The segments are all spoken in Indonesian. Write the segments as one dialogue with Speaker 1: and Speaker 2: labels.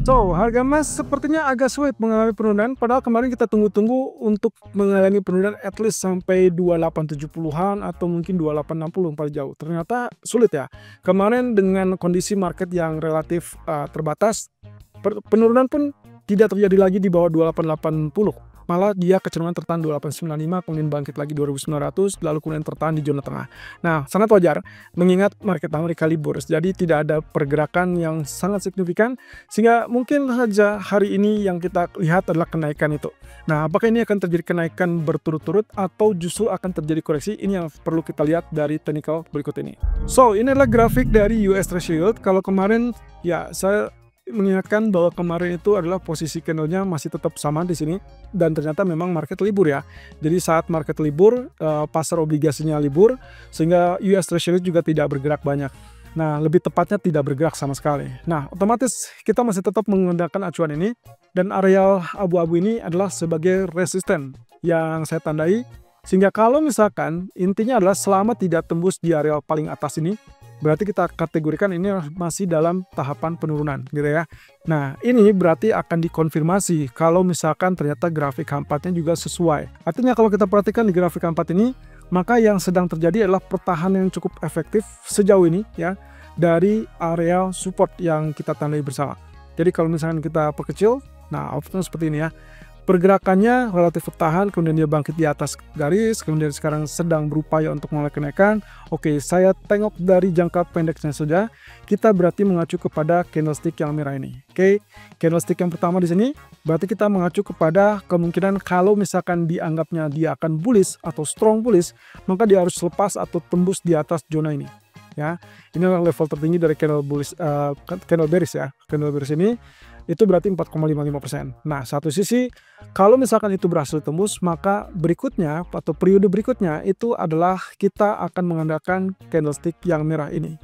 Speaker 1: So, harga emas sepertinya agak sulit mengalami penurunan, padahal kemarin kita tunggu-tunggu untuk mengalami penurunan at least sampai 2870-an atau mungkin 2860 paling jauh. Ternyata sulit ya. Kemarin dengan kondisi market yang relatif terbatas, penurunan pun tidak terjadi lagi di bawah 2880. Malah dia kecenderungan tertahan 2895, kemudian bangkit lagi 2900, lalu kemudian tertahan di zona tengah. Nah, sangat wajar mengingat market Amerika libur, jadi tidak ada pergerakan yang sangat signifikan, sehingga mungkin saja hari ini yang kita lihat adalah kenaikan itu. Nah, apakah ini akan terjadi kenaikan berturut-turut atau justru akan terjadi koreksi? Ini yang perlu kita lihat dari technical berikut ini. So, ini adalah grafik dari US Treasury Yield. Kalau kemarin ya saya mengingatkan bahwa kemarin itu adalah posisi candlenya masih tetap sama di sini, dan ternyata memang market libur ya. Jadi saat market libur, pasar obligasinya libur, sehingga US Treasury juga tidak bergerak banyak. Nah, lebih tepatnya tidak bergerak sama sekali. Nah, otomatis kita masih tetap menggunakan acuan ini, dan areal abu-abu ini adalah sebagai resisten yang saya tandai, sehingga kalau misalkan intinya adalah selama tidak tembus di areal paling atas ini, berarti kita kategorikan ini masih dalam tahapan penurunan gitu ya. Nah, ini berarti akan dikonfirmasi kalau misalkan ternyata grafik H4-nya juga sesuai. Artinya kalau kita perhatikan di grafik H4 ini, maka yang sedang terjadi adalah pertahanan yang cukup efektif sejauh ini ya dari area support yang kita tandai bersama. Jadi kalau misalkan kita perkecil, nah outputnya seperti ini ya. Pergerakannya relatif bertahan, kemudian dia bangkit di atas garis, kemudian sekarang sedang berupaya untuk mulai kenaikan. Oke, saya tengok dari jangka pendeknya saja, kita berarti mengacu kepada candlestick yang merah ini. Oke, candlestick yang pertama di sini, berarti kita mengacu kepada kemungkinan kalau misalkan dianggapnya dia akan bullish atau strong bullish, maka dia harus lepas atau tembus di atas zona ini. Ya, ini adalah level tertinggi dari candle bullish, candle bearish ya. Candle bearish ini itu berarti 4,55%. Nah, satu sisi kalau misalkan itu berhasil tembus, maka berikutnya atau periode berikutnya itu adalah kita akan mengandalkan candlestick yang merah ini.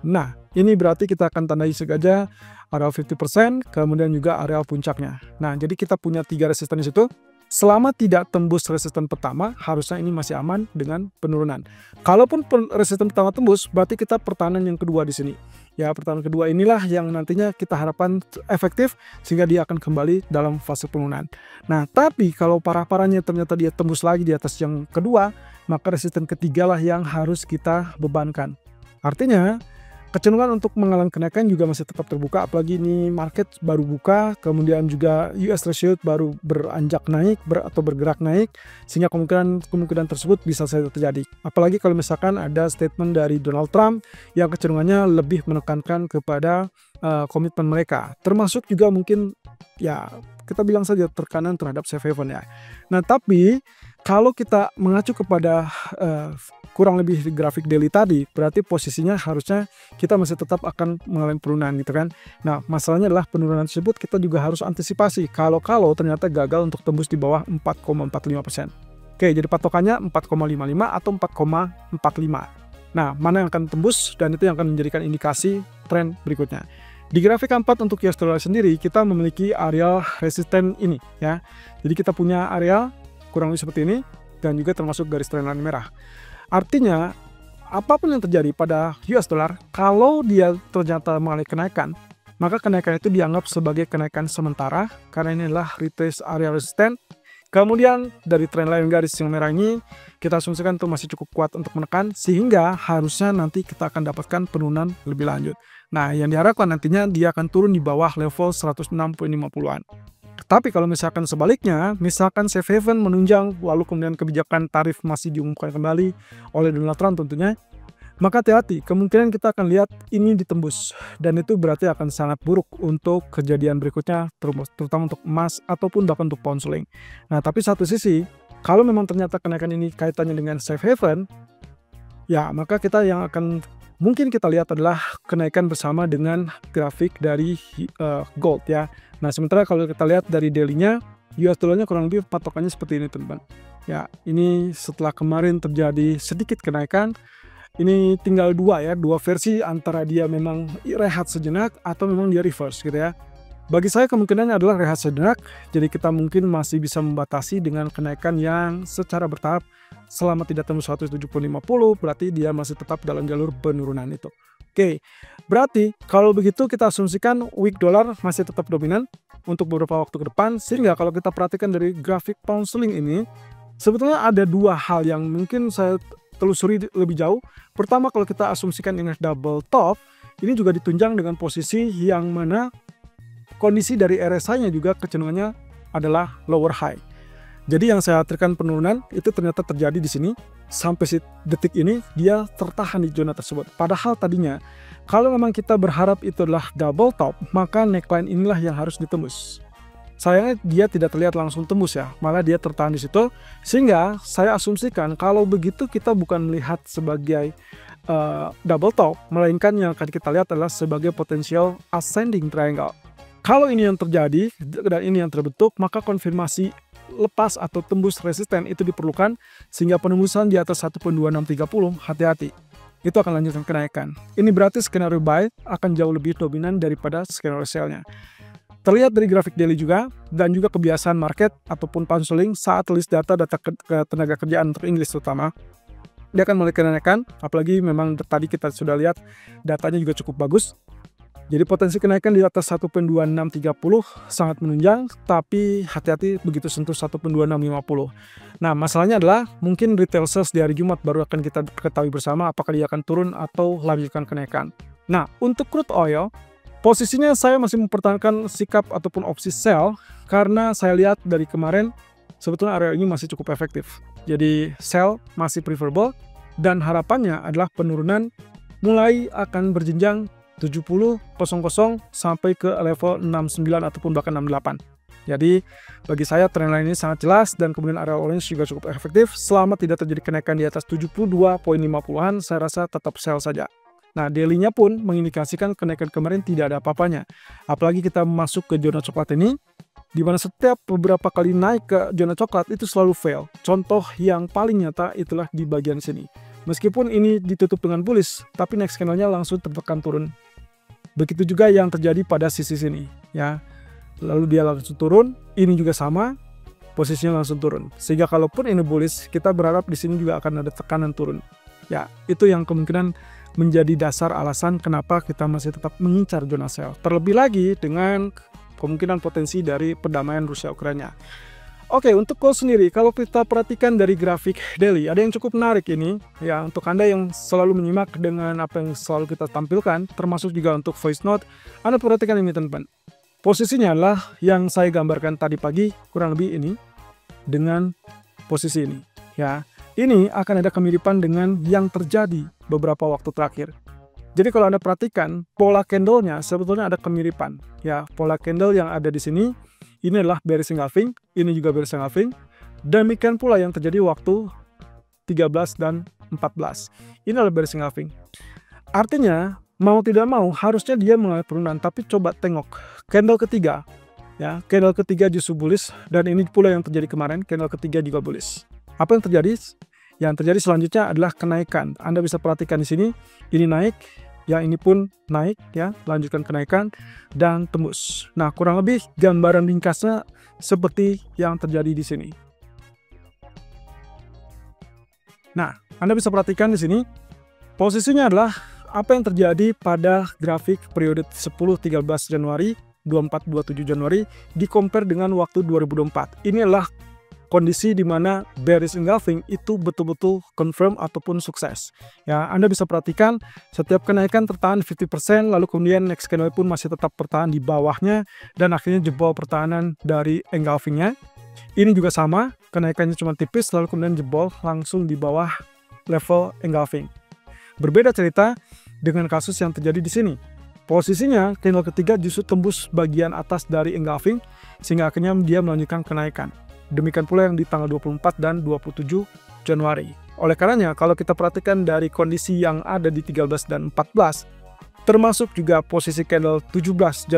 Speaker 1: Nah, ini berarti kita akan tandai sengaja area 50%, kemudian juga area puncaknya. Nah, jadi kita punya 3 resisten di situ. Selama tidak tembus resisten pertama, harusnya ini masih aman dengan penurunan. Kalaupun resisten pertama tembus, berarti kita pertahanan yang kedua di sini. Ya, pertahanan kedua inilah yang nantinya kita harapkan efektif sehingga dia akan kembali dalam fase penurunan. Nah, tapi kalau parah-parahnya ternyata dia tembus lagi di atas yang kedua, maka resisten ketiga lah yang harus kita bebankan. Artinya, kecenderungan untuk mengalami kenaikan juga masih tetap terbuka, apalagi ini market baru buka, kemudian juga US Treasury baru beranjak naik atau bergerak naik, sehingga kemungkinan tersebut bisa saja terjadi. Apalagi kalau misalkan ada statement dari Donald Trump yang kecenderungannya lebih menekankan kepada komitmen mereka, termasuk juga mungkin ya kita bilang saja tekanan terhadap safe haven ya. Nah, tapi kalau kita mengacu kepada kurang lebih di grafik daily tadi, berarti posisinya harusnya kita masih tetap akan mengalami penurunan gitu kan. Nah, masalahnya adalah penurunan tersebut kita juga harus antisipasi kalau ternyata gagal untuk tembus di bawah 4,45%. Oke, jadi patokannya 4,55 atau 4,45. Nah, mana yang akan tembus dan itu yang akan menjadikan indikasi tren berikutnya. Di grafik 4 untuk US dollar sendiri, kita memiliki area resisten ini ya. Jadi kita punya area kurang lebih seperti ini dan juga termasuk garis trendline merah. Artinya, apapun yang terjadi pada US dollar, kalau dia ternyata mengalami kenaikan, maka kenaikan itu dianggap sebagai kenaikan sementara karena ini adalah retest area resisten. Kemudian dari trendline garis yang merah ini, kita asumsikan itu masih cukup kuat untuk menekan, sehingga harusnya nanti kita akan dapatkan penurunan lebih lanjut. Nah, yang diharapkan nantinya dia akan turun di bawah level 106.50-an. Tapi kalau misalkan sebaliknya, misalkan safe haven menunjang lalu kemudian kebijakan tarif masih diumumkan kembali oleh Donald Trump tentunya, maka hati-hati, kemungkinan kita akan lihat ini ditembus, dan itu berarti akan sangat buruk untuk kejadian berikutnya, terutama untuk emas ataupun bahkan untuk pound sterling. Nah, tapi satu sisi, kalau memang ternyata kenaikan ini kaitannya dengan safe haven, ya maka kita yang akan mungkin kita lihat adalah kenaikan bersama dengan grafik dari gold ya. Nah, sementara kalau kita lihat dari daily-nya, US dollar-nya kurang lebih patokannya seperti ini teman-teman. Ya, ini setelah kemarin terjadi sedikit kenaikan, ini tinggal dua versi antara dia memang rehat sejenak atau memang dia reverse gitu ya. Bagi saya kemungkinannya adalah rehat sejenak, jadi kita mungkin masih bisa membatasi dengan kenaikan yang secara bertahap selama tidak tembus 170.50, berarti dia masih tetap dalam jalur penurunan itu. Oke, berarti kalau begitu kita asumsikan weak dollar masih tetap dominan untuk beberapa waktu ke depan, sehingga kalau kita perhatikan dari grafik pound sterling ini, sebetulnya ada dua hal yang mungkin saya telusuri lebih jauh. Pertama, kalau kita asumsikan ini double top, ini juga ditunjang dengan posisi yang mana kondisi dari RSI-nya juga kecenderungannya adalah lower high. Jadi yang saya khawatirkan penurunan itu ternyata terjadi di sini. Sampai detik ini dia tertahan di zona tersebut. Padahal tadinya kalau memang kita berharap itu adalah double top, maka neckline inilah yang harus ditembus. Sayangnya dia tidak terlihat langsung tembus ya, malah dia tertahan di situ. Sehingga saya asumsikan kalau begitu kita bukan melihat sebagai double top, melainkan yang akan kita lihat adalah sebagai potensial ascending triangle. Kalau ini yang terjadi dan ini yang terbentuk, maka konfirmasi lepas atau tembus resisten itu diperlukan, sehingga penembusan di atas 1.2630 hati-hati. Itu akan lanjutkan kenaikan. Ini berarti skenario buy akan jauh lebih dominan daripada skenario sell-nya. Terlihat dari grafik daily juga, dan juga kebiasaan market ataupun pound sterling saat list data tenaga kerjaan untuk Inggris terutama, dia akan mulai kenaikan, apalagi memang tadi kita sudah lihat datanya juga cukup bagus. Jadi potensi kenaikan di atas 1.2630 sangat menunjang, tapi hati-hati begitu sentuh 1.2650. Nah, masalahnya adalah mungkin retail sales di hari Jumat baru akan kita ketahui bersama apakah dia akan turun atau lanjutkan kenaikan. Nah, untuk crude oil, posisinya saya masih mempertahankan sikap ataupun opsi sell, karena saya lihat dari kemarin sebetulnya area ini masih cukup efektif. Jadi sell masih preferable, dan harapannya adalah penurunan mulai akan berjenjang 70.00 sampai ke level 69 ataupun bahkan 68. Jadi bagi saya trendline ini sangat jelas, dan kemudian area orange juga cukup efektif. Selama tidak terjadi kenaikan di atas 72.50-an, saya rasa tetap sell saja. Nah, daily-nya pun mengindikasikan kenaikan kemarin tidak ada apa-apanya. Apalagi kita masuk ke zona coklat ini, di mana setiap beberapa kali naik ke zona coklat itu selalu fail. Contoh yang paling nyata itulah di bagian sini. Meskipun ini ditutup dengan bullish, tapi next candle-nya langsung tertekan turun. Begitu juga yang terjadi pada sisi sini, ya. Lalu dia langsung turun, ini juga sama, posisinya langsung turun. Sehingga kalaupun ini bullish, kita berharap di sini juga akan ada tekanan turun. Ya, itu yang kemungkinan menjadi dasar alasan kenapa kita masih tetap mengincar zona sell. Terlebih lagi dengan kemungkinan potensi dari perdamaian Rusia-Ukraina. Oke, untuk call sendiri, kalau kita perhatikan dari grafik daily, ada yang cukup menarik ini. Ya, untuk Anda yang selalu menyimak dengan apa yang selalu kita tampilkan, termasuk juga untuk voice note, Anda perhatikan ini teman-teman. Posisinya adalah yang saya gambarkan tadi pagi, kurang lebih ini, dengan posisi ini. Ya, ini akan ada kemiripan dengan yang terjadi beberapa waktu terakhir. Jadi kalau Anda perhatikan, pola candle-nya sebetulnya ada kemiripan. Ya, pola candle yang ada di sini, ini adalah bearish engulfing, ini juga bearish engulfing. Demikian pula yang terjadi waktu 13 dan 14. Ini adalah bearish engulfing. Artinya, mau tidak mau harusnya dia mengalami penurunan, tapi coba tengok candle ketiga. Ya, candle ketiga justru bullish, dan ini pula yang terjadi kemarin, candle ketiga juga bullish. Apa yang terjadi? Yang terjadi selanjutnya adalah kenaikan. Anda bisa perhatikan di sini, ini naik, yang ini pun naik, ya, lanjutkan kenaikan dan tembus. Nah, kurang lebih gambaran ringkasnya seperti yang terjadi di sini. Nah, Anda bisa perhatikan di sini, posisinya adalah apa yang terjadi pada grafik periode 10-13 Januari, 24-27 Januari, di-compare dengan waktu 2024. Ini adalah kondisi di mana bearish engulfing itu betul-betul confirm ataupun sukses. Ya, Anda bisa perhatikan setiap kenaikan tertahan 50%, lalu kemudian next candle pun masih tetap bertahan di bawahnya, dan akhirnya jebol pertahanan dari engulfingnya. Ini juga sama, kenaikannya cuma tipis, lalu kemudian jebol langsung di bawah level engulfing. Berbeda cerita dengan kasus yang terjadi di sini. Posisinya candle ketiga justru tembus bagian atas dari engulfing, sehingga akhirnya dia melanjutkan kenaikan. Demikian pula yang di tanggal 24 dan 27 Januari. Oleh karenanya, kalau kita perhatikan dari kondisi yang ada di 13 dan 14, termasuk juga posisi candle 17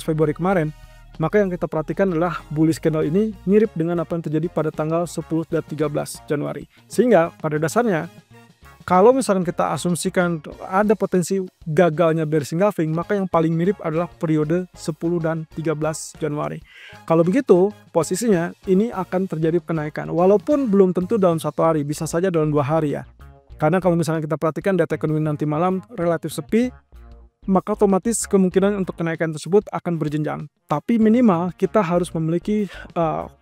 Speaker 1: Februari kemarin, maka yang kita perhatikan adalah bullish candle ini mirip dengan apa yang terjadi pada tanggal 10 dan 13 Januari. Sehingga pada dasarnya, kalau misalkan kita asumsikan ada potensi gagalnya bearish engulfing, maka yang paling mirip adalah periode 10 dan 13 Januari. Kalau begitu, posisinya ini akan terjadi kenaikan. Walaupun belum tentu dalam satu hari, bisa saja dalam 2 hari ya. Karena kalau misalnya kita perhatikan data ekonomi nanti malam relatif sepi, maka otomatis kemungkinan untuk kenaikan tersebut akan berjenjang. Tapi minimal kita harus memiliki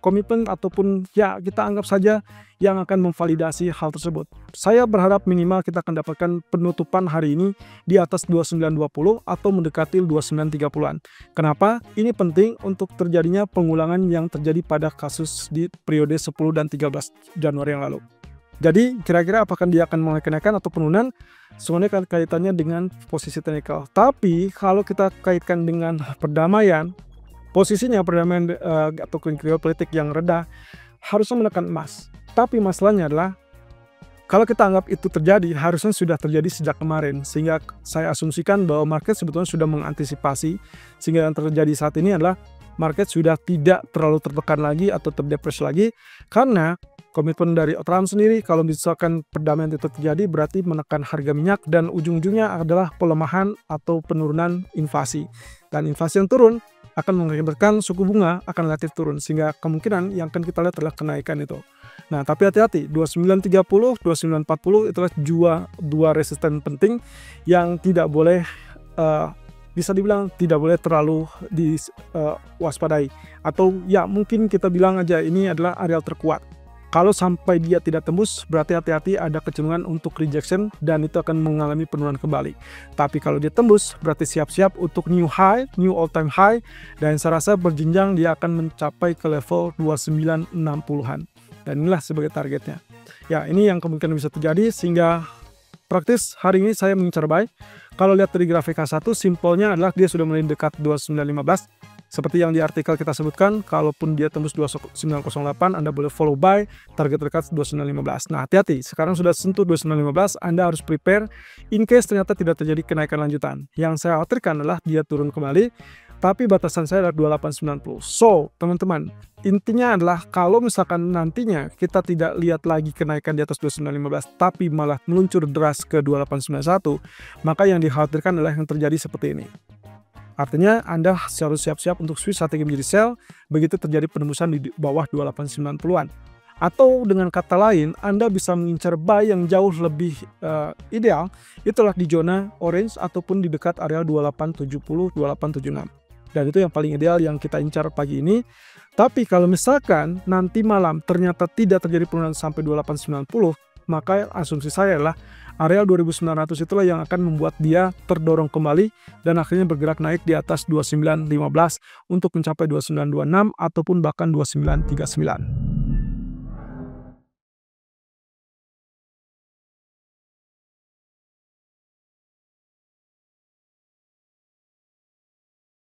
Speaker 1: komitmen ataupun ya kita anggap saja yang akan memvalidasi hal tersebut. Saya berharap minimal kita akan dapatkan penutupan hari ini di atas 2920 atau mendekati 2930-an. Kenapa? Ini penting untuk terjadinya pengulangan yang terjadi pada kasus di periode 10 dan 13 Januari yang lalu. Jadi kira-kira apakah dia akan mulai kenaikan atau penurunan? Semuanya kaitannya dengan posisi teknikal. Tapi kalau kita kaitkan dengan perdamaian, posisinya perdamaian atau geopolitik yang reda harusnya menekan emas. Tapi masalahnya adalah kalau kita anggap itu terjadi, harusnya sudah terjadi sejak kemarin. Sehingga saya asumsikan bahwa market sebetulnya sudah mengantisipasi. Sehingga yang terjadi saat ini adalah market sudah tidak terlalu tertekan lagi atau terdepresi lagi. Karena komitmen dari Trump sendiri, kalau misalkan perdamaian itu terjadi, berarti menekan harga minyak dan ujung-ujungnya adalah pelemahan atau penurunan inflasi. Dan inflasi yang turun akan mengakibatkan suku bunga akan relatif turun, sehingga kemungkinan yang akan kita lihat adalah kenaikan itu. Nah, tapi hati-hati, 2930, 2940 itulah dua resisten penting yang tidak boleh bisa dibilang tidak boleh terlalu diwaspadai. Atau ya mungkin kita bilang aja ini adalah area terkuat. Kalau sampai dia tidak tembus, berarti hati-hati ada kecenderungan untuk rejection dan itu akan mengalami penurunan kembali. Tapi kalau dia tembus, berarti siap-siap untuk new high, new all time high, dan saya rasa berjenjang dia akan mencapai ke level 2960-an. Dan inilah sebagai targetnya. Ya, ini yang kemungkinan bisa terjadi sehingga praktis hari ini saya mengincar buy. Kalau lihat dari grafik H1, simpelnya adalah dia sudah mulai dekat 2915. Seperti yang di artikel kita sebutkan, kalaupun dia tembus 2908, Anda boleh follow buy, target dekat 2915. Nah, hati-hati, sekarang sudah sentuh 2915, Anda harus prepare in case ternyata tidak terjadi kenaikan lanjutan. Yang saya khawatirkan adalah dia turun kembali, tapi batasan saya adalah 2890. So, teman-teman, intinya adalah kalau misalkan nantinya kita tidak lihat lagi kenaikan di atas 2915, tapi malah meluncur deras ke 2891, maka yang dikhawatirkan adalah yang terjadi seperti ini. Artinya Anda harus siap-siap untuk switch strategi menjadi sell begitu terjadi penembusan di bawah 2890-an. Atau dengan kata lain, Anda bisa mengincar buy yang jauh lebih ideal, itulah di zona orange ataupun di dekat area 2870, 2876. Dan itu yang paling ideal yang kita incar pagi ini. Tapi kalau misalkan nanti malam ternyata tidak terjadi penurunan sampai 2890, maka asumsi saya adalah area 2900 itulah yang akan membuat dia terdorong kembali dan akhirnya bergerak naik di atas 2915 untuk mencapai 2926 ataupun bahkan 2939.